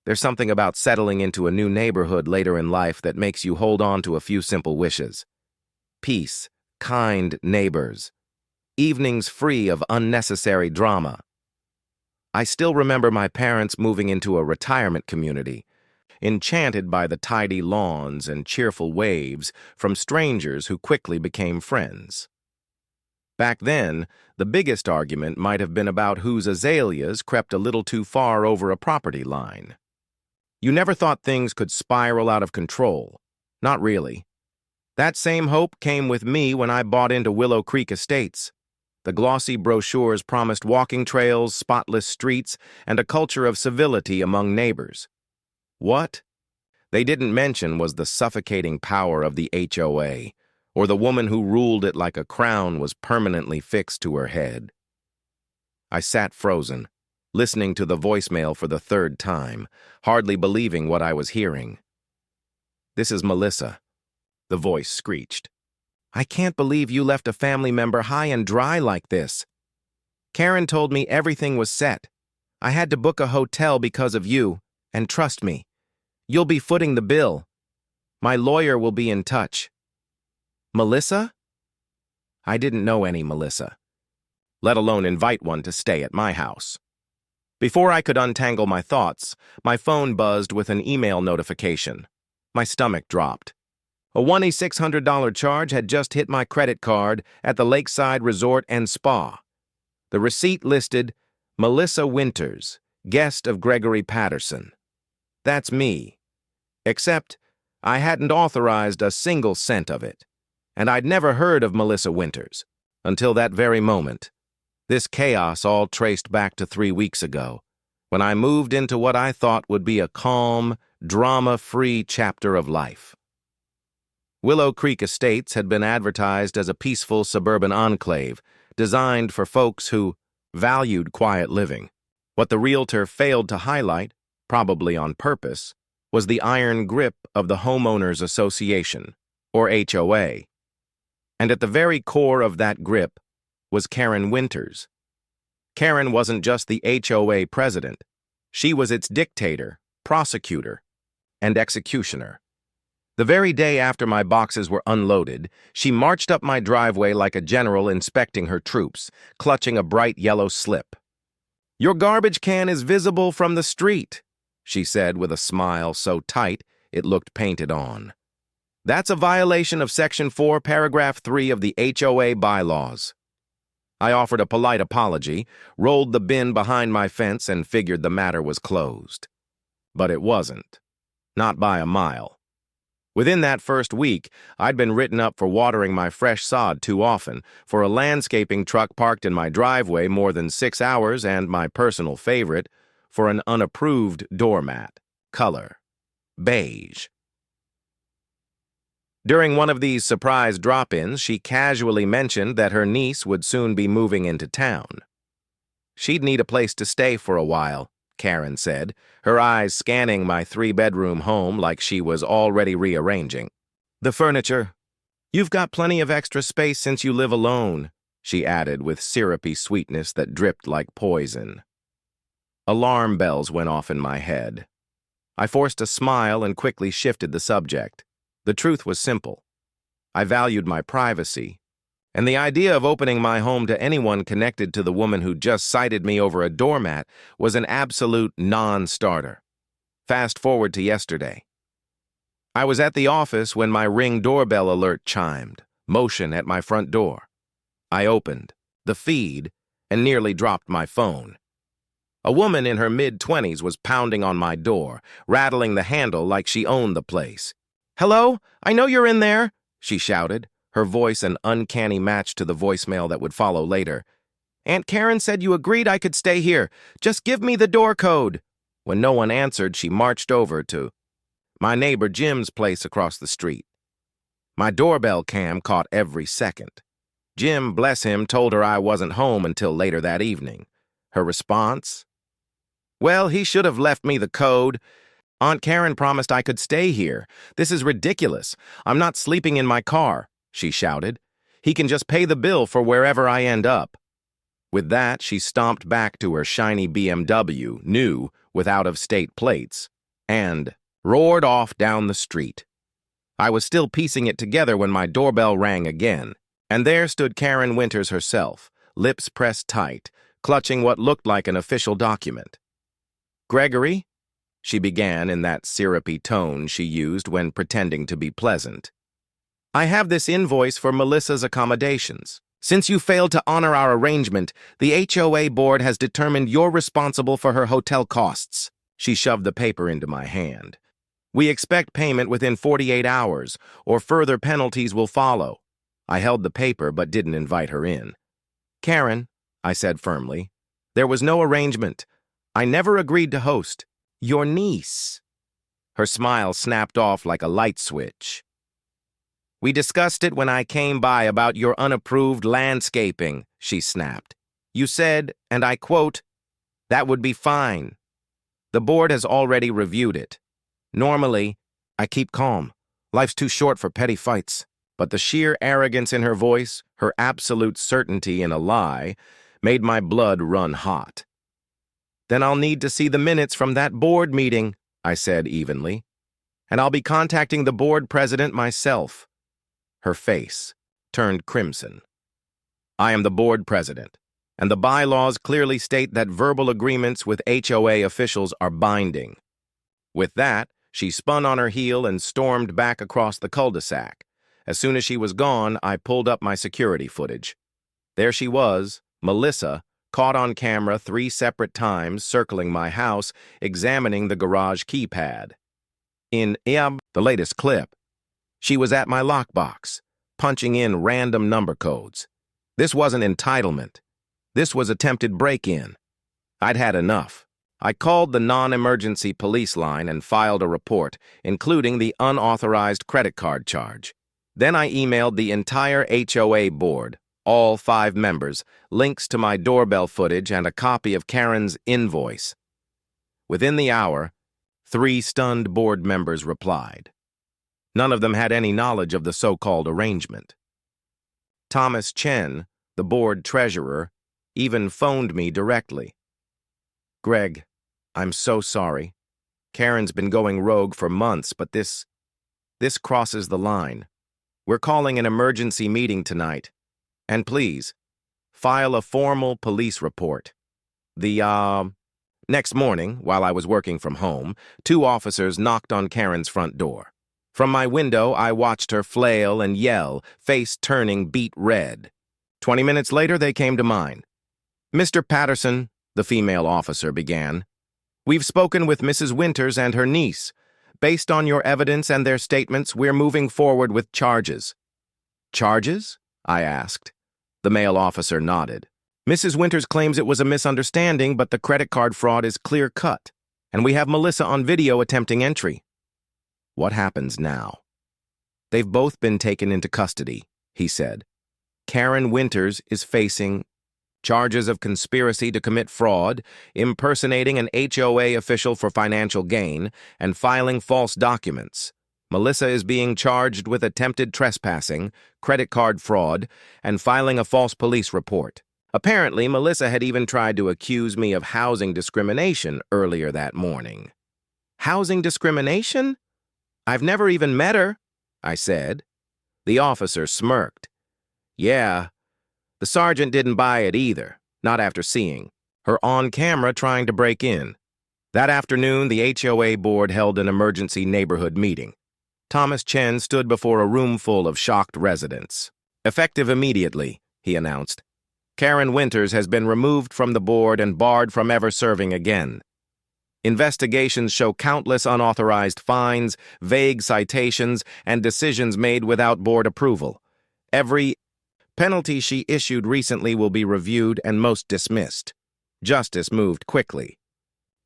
There's something about settling into a new neighborhood later in life that makes you hold on to a few simple wishes. Peace, kind neighbors, evenings free of unnecessary drama. I still remember my parents moving into a retirement community, enchanted by the tidy lawns and cheerful waves from strangers who quickly became friends. Back then, the biggest argument might have been about whose azaleas crept a little too far over a property line. You never thought things could spiral out of control. Not really. That same hope came with me when I bought into Willow Creek Estates. The glossy brochures promised walking trails, spotless streets, and a culture of civility among neighbors. What they didn't mention was the suffocating power of the HOA, or the woman who ruled it like a crown was permanently fixed to her head. I sat frozen, listening to the voicemail for the third time, hardly believing what I was hearing. "This is Melissa," the voice screeched. "I can't believe you left a family member high and dry like this. Karen told me everything was set. I had to book a hotel because of you, and trust me, you'll be footing the bill. My lawyer will be in touch." Melissa? I didn't know any Melissa, let alone invite one to stay at my house. Before I could untangle my thoughts, my phone buzzed with an email notification. My stomach dropped. A $2,600 charge had just hit my credit card at the Lakeside Resort and Spa. The receipt listed, "Melissa Winters, guest of Gregory Patterson." That's me. Except I hadn't authorized a single cent of it, and I'd never heard of Melissa Winters until that very moment. This chaos all traced back to 3 weeks ago, when I moved into what I thought would be a calm, drama-free chapter of life. Willow Creek Estates had been advertised as a peaceful suburban enclave designed for folks who valued quiet living. What the realtor failed to highlight, probably on purpose, was the iron grip of the Homeowners Association, or HOA. And at the very core of that grip was Karen Winters. Karen wasn't just the HOA president. She was its dictator, prosecutor, and executioner. The very day after my boxes were unloaded, she marched up my driveway like a general inspecting her troops, clutching a bright yellow slip. "Your garbage can is visible from the street," she said with a smile so tight it looked painted on. "That's a violation of Section 4, Paragraph 3 of the HOA bylaws." I offered a polite apology, rolled the bin behind my fence, and figured the matter was closed. But it wasn't. Not by a mile. Within that first week, I'd been written up for watering my fresh sod too often, for a landscaping truck parked in my driveway more than 6 hours, and my personal favorite, for an unapproved doormat. Color: beige. During one of these surprise drop-ins, she casually mentioned that her niece would soon be moving into town. She'd need a place to stay for a while, Karen said, her eyes scanning my 3-bedroom home like she was already rearranging. "The furniture. You've got plenty of extra space since you live alone," she added with syrupy sweetness that dripped like poison. Alarm bells went off in my head. I forced a smile and quickly shifted the subject. The truth was simple. I valued my privacy, and the idea of opening my home to anyone connected to the woman who just cited me over a doormat was an absolute non-starter. Fast forward to yesterday. I was at the office when my Ring doorbell alert chimed, motion at my front door. I opened the feed and nearly dropped my phone. A woman in her mid-20s was pounding on my door, rattling the handle like she owned the place. "Hello? I know you're in there," she shouted, her voice an uncanny match to the voicemail that would follow later. "Aunt Karen said you agreed I could stay here. Just give me the door code." When no one answered, she marched over to my neighbor Jim's place across the street. My doorbell cam caught every second. Jim, bless him, told her I wasn't home until later that evening. Her response? "Well, he should have left me the code. Aunt Karen promised I could stay here. This is ridiculous. I'm not sleeping in my car," she shouted. "He can just pay the bill for wherever I end up." With that, she stomped back to her shiny BMW, new, with out-of-state plates, and roared off down the street. I was still piecing it together when my doorbell rang again, and there stood Karen Winters herself, lips pressed tight, clutching what looked like an official document. "Gregory?" she began in that syrupy tone she used when pretending to be pleasant. "I have this invoice for Melissa's accommodations. Since you failed to honor our arrangement, the HOA board has determined you're responsible for her hotel costs." She shoved the paper into my hand. "We expect payment within 48 hours, or further penalties will follow." I held the paper but didn't invite her in. "Karen," I said firmly, "there was no arrangement. I never agreed to host. Your niece." Her smile snapped off like a light switch. "We discussed it when I came by about your unapproved landscaping," she snapped. "You said, and I quote, 'that would be fine.' The board has already reviewed it. Normally, I keep calm. Life's too short for petty fights." But the sheer arrogance in her voice, her absolute certainty in a lie, made my blood run hot. "Then I'll need to see the minutes from that board meeting," I said evenly. "And I'll be contacting the board president myself." Her face turned crimson. "I am the board president, and the bylaws clearly state that verbal agreements with HOA officials are binding." With that, she spun on her heel and stormed back across the cul-de-sac. As soon as she was gone, I pulled up my security footage. There she was, Melissa, caught on camera 3 separate times circling my house, examining the garage keypad. In the latest clip, she was at my lockbox, punching in random number codes. This wasn't entitlement. This was attempted break-in. I'd had enough. I called the non-emergency police line and filed a report, including the unauthorized credit card charge. Then I emailed the entire HOA board, all 5 members, links to my doorbell footage and a copy of Karen's invoice. Within the hour, 3 stunned board members replied. None of them had any knowledge of the so-called arrangement. Thomas Chen, the board treasurer, even phoned me directly. "Greg, I'm so sorry. Karen's been going rogue for months, but this crosses the line. We're calling an emergency meeting tonight. And please, file a formal police report." Next morning, while I was working from home, 2 officers knocked on Karen's front door. From my window, I watched her flail and yell, face turning beet red. 20 minutes later, they came to mine. "Mr. Patterson," the female officer began, "we've spoken with Mrs. Winters and her niece. Based on your evidence and their statements, we're moving forward with charges." "Charges?" I asked. The male officer nodded. "Mrs. Winters claims it was a misunderstanding, but the credit card fraud is clear-cut, and we have Melissa on video attempting entry." "What happens now?" "They've both been taken into custody," he said. "Karen Winters is facing charges of conspiracy to commit fraud, impersonating an HOA official for financial gain, and filing false documents. Melissa is being charged with attempted trespassing, credit card fraud, and filing a false police report. Apparently, Melissa had even tried to accuse me of housing discrimination earlier that morning." "Housing discrimination? I've never even met her," I said. The officer smirked. "Yeah. The sergeant didn't buy it either, not after seeing her on camera trying to break in." That afternoon, the HOA board held an emergency neighborhood meeting. Thomas Chen stood before a room full of shocked residents. "Effective immediately," he announced. "Karen Winters has been removed from the board and barred from ever serving again. Investigations show countless unauthorized fines, vague citations, and decisions made without board approval. Every penalty she issued recently will be reviewed and most dismissed." Justice moved quickly.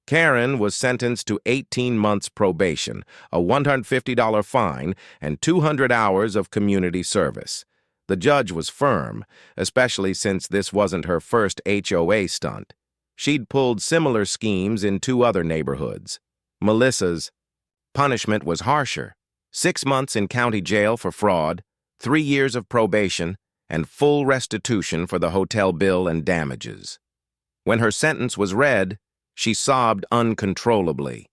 Karen was sentenced to 18 months probation, a $150 fine, and 200 hours of community service. The judge was firm, especially since this wasn't her first HOA stunt. She'd pulled similar schemes in 2 other neighborhoods. Melissa's punishment was harsher: 6 months in county jail for fraud, 3 years of probation, and full restitution for the hotel bill and damages. When her sentence was read, She sobbed uncontrollably.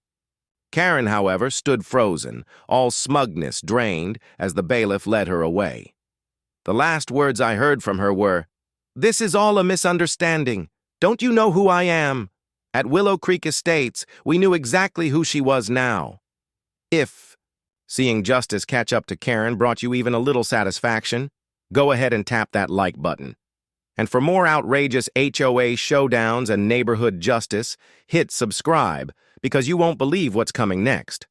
Karen, however, stood frozen, all smugness drained as the bailiff led her away. The last words I heard from her were, "This is all a misunderstanding. Don't you know who I am?" At Willow Creek Estates, we knew exactly who she was now. If seeing justice catch up to Karen brought you even a little satisfaction, go ahead and tap that like button. And for more outrageous HOA showdowns and neighborhood justice, hit subscribe, because you won't believe what's coming next.